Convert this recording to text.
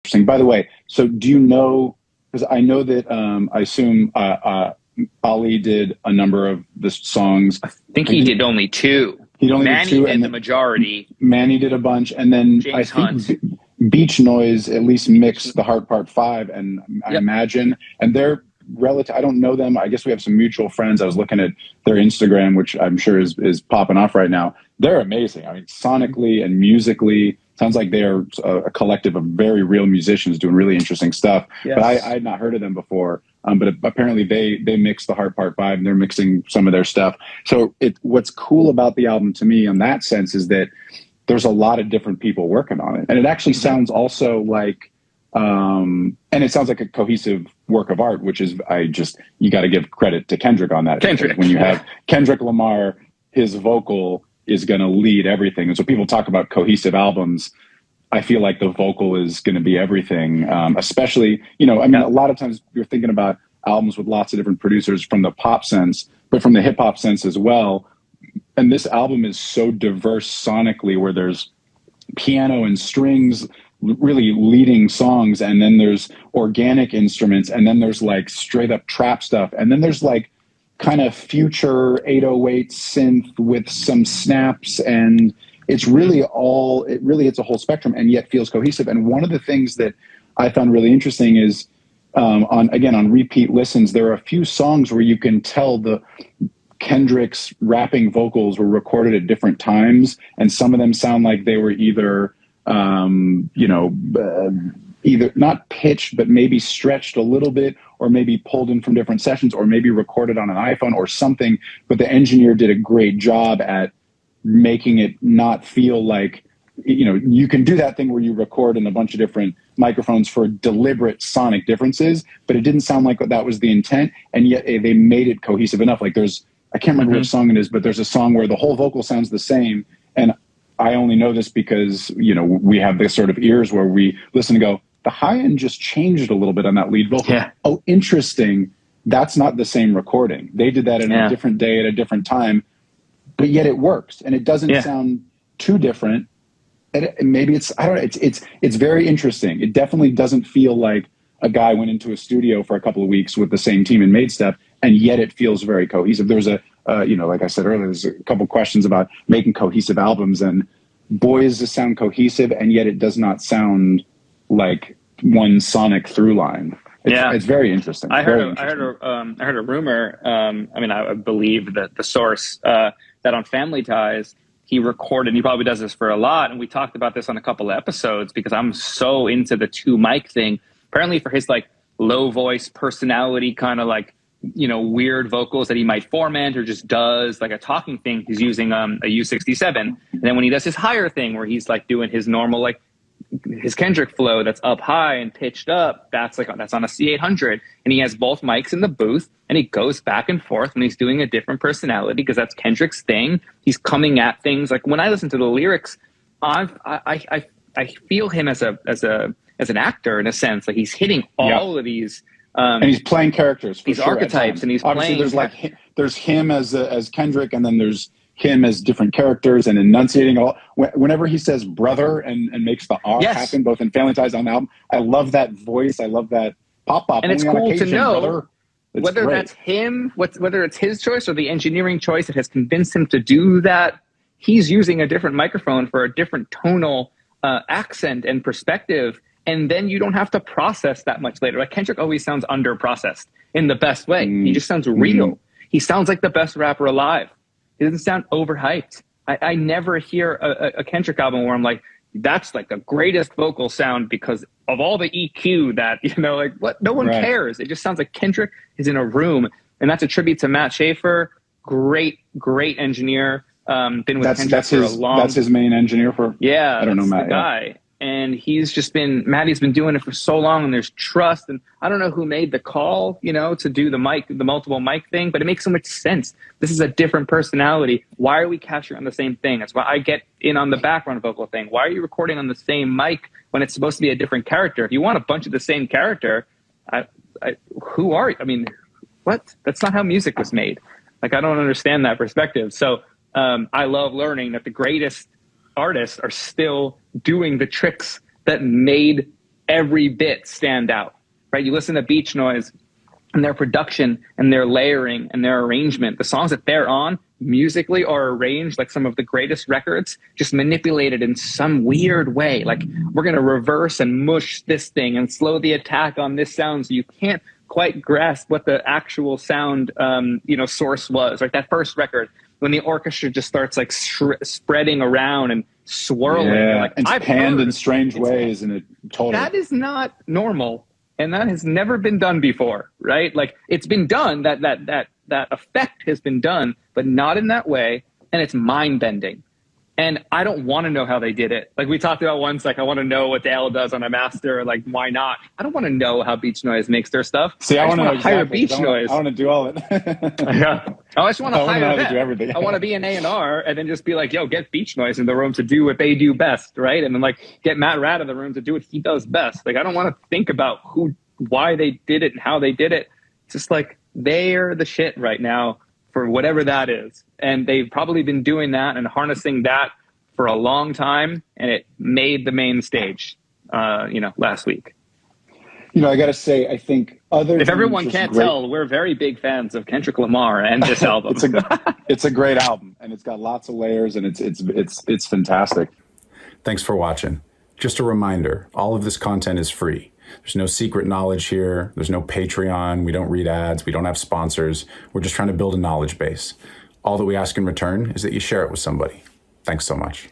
interesting. By the way, so do you know, because I know that I assume Ali did a number of the songs. I think he did only two. Manny did the majority. Manny did a bunch, and then James I think Beach Noise at least mixed the Heart Part 5, and I imagine, and they're relative. I don't know them. I guess we have some mutual friends. I was looking at their Instagram, which I'm sure is popping off right now. They're amazing. I mean, sonically and musically, sounds like they are a collective of very real musicians doing really interesting stuff. Yes. But I had not heard of them before. But apparently they mix the Heart Part 5, and they're mixing some of their stuff. So what's cool about the album to me in that sense is that there's a lot of different people working on it. And it actually sounds also like, and it sounds like a cohesive work of art, which is, you got to give credit to Kendrick on that. Kendrick. When you have Kendrick Lamar, his vocal is going to lead everything. And so people talk about cohesive albums. I feel like the vocal is going to be everything, especially, a lot of times you're thinking about albums with lots of different producers from the pop sense, but from the hip hop sense as well. And this album is so diverse sonically, where there's piano and strings really leading songs, and then there's organic instruments, and then there's like straight up trap stuff, and then there's like kind of future 808 synth with some snaps, and it's really it's a whole spectrum, and yet feels cohesive. And one of the things that I found really interesting is on repeat listens, there are a few songs where you can tell the Kendrick's rapping vocals were recorded at different times, and some of them sound like they were either either not pitched, but maybe stretched a little bit, or maybe pulled in from different sessions, or maybe recorded on an iPhone or something. But the engineer did a great job at making it not feel like, you can do that thing where you record in a bunch of different microphones for deliberate sonic differences, but it didn't sound like that was the intent. And yet they made it cohesive enough. Like I can't remember which song it is, but there's a song where the whole vocal sounds the same. And I only know this because, we have this sort of ears where we listen and go, the high end just changed a little bit on that lead vocal. Yeah. Oh, interesting. That's not the same recording. They did that in a different day at a different time, but yet it works. And it doesn't sound too different. And maybe it's very interesting. It definitely doesn't feel like a guy went into a studio for a couple of weeks with the same team and made stuff, and yet it feels very cohesive. There's like I said earlier, there's a couple questions about making cohesive albums, and boy, does this sound cohesive, and yet it does not sound like one sonic through line. It's very interesting. I heard a rumor. I believe that the source that on Family Ties, he recorded, and he probably does this for a lot, and we talked about this on a couple of episodes because I'm so into the two mic thing. Apparently for his like low voice personality, kind of like, weird vocals that he might format or just does like a talking thing, he's using a U67. And then when he does his higher thing where he's like doing his normal, like his Kendrick flow that's up high and pitched up, that's on a C800, and he has both mics in the booth, and he goes back and forth and he's doing a different personality because that's Kendrick's thing. He's coming at things like, when I listen to the lyrics, I feel him as an actor in a sense. Like he's hitting all of these and he's playing characters, these archetypes, and he's obviously playing. There's him as Kendrick, and then there's him as different characters and enunciating all. Whenever he says brother and makes the R happen, both in Family Ties on the album, I love that voice. I love that pop. And it's cool to know brother. Whether that's him, whether it's his choice or the engineering choice that has convinced him to do that. He's using a different microphone for a different tonal accent and perspective. And then you don't have to process that much later. Like Kendrick always sounds under-processed in the best way. He just sounds real. He sounds like the best rapper alive. He doesn't sound overhyped. I never hear a Kendrick album where I'm like, that's like the greatest vocal sound because of all the EQ that, like what? No one cares. It just sounds like Kendrick is in a room. And that's a tribute to Matt Schaefer. Great engineer. Been with Kendrick for a long time. That's his main engineer for? Yeah. I don't know Matt. The guy. And Maddie's been doing it for so long, and there's trust. And I don't know who made the call, to do the multiple mic thing, but it makes so much sense. This is a different personality. Why are we capturing on the same thing? That's why I get in on the background vocal thing. Why are you recording on the same mic when it's supposed to be a different character? If you want a bunch of the same character, who are you? I mean, what? That's not how music was made. Like, I don't understand that perspective. So I love learning that the greatest artists are still doing the tricks that made every bit stand out, right? You listen to Beach Noise and their production and their layering and their arrangement. The songs that they're on musically are arranged like some of the greatest records, just manipulated in some weird way. Like, we're going to reverse and mush this thing and slow the attack on this sound so you can't quite grasp what the actual sound source was. Like that first record, when the orchestra just starts like spreading around and swirling. Yeah, like, it's panned in strange ways, and it totally. That is not normal, and that has never been done before, right? Like, it's been done, that effect has been done, but not in that way, and it's mind-bending. And I don't want to know how they did it. Like we talked about once, like I want to know what Dale does on a master. Like, why not? I don't want to know how Beach Noise makes their stuff. See, I want to hire Beach Noise. I want to do all of it. Yeah. I just want to hire them. Do everything. I want to be an A&R and then just be like, yo, get Beach Noise in the room to do what they do best, right? And then like get Matt Rad in the room to do what he does best. Like, I don't want to think about why they did it and how they did it. It's just like, they're the shit right now for whatever that is. And they've probably been doing that and harnessing that for a long time, and it made the main stage, last week. I got to say, I think if everyone can't tell, we're very big fans of Kendrick Lamar and this album. It's a great album, and it's got lots of layers, and it's fantastic. Thanks for watching. Just a reminder, all of this content is free. There's no secret knowledge here. There's no Patreon. We don't read ads. We don't have sponsors. We're just trying to build a knowledge base. All that we ask in return is that you share it with somebody. Thanks so much.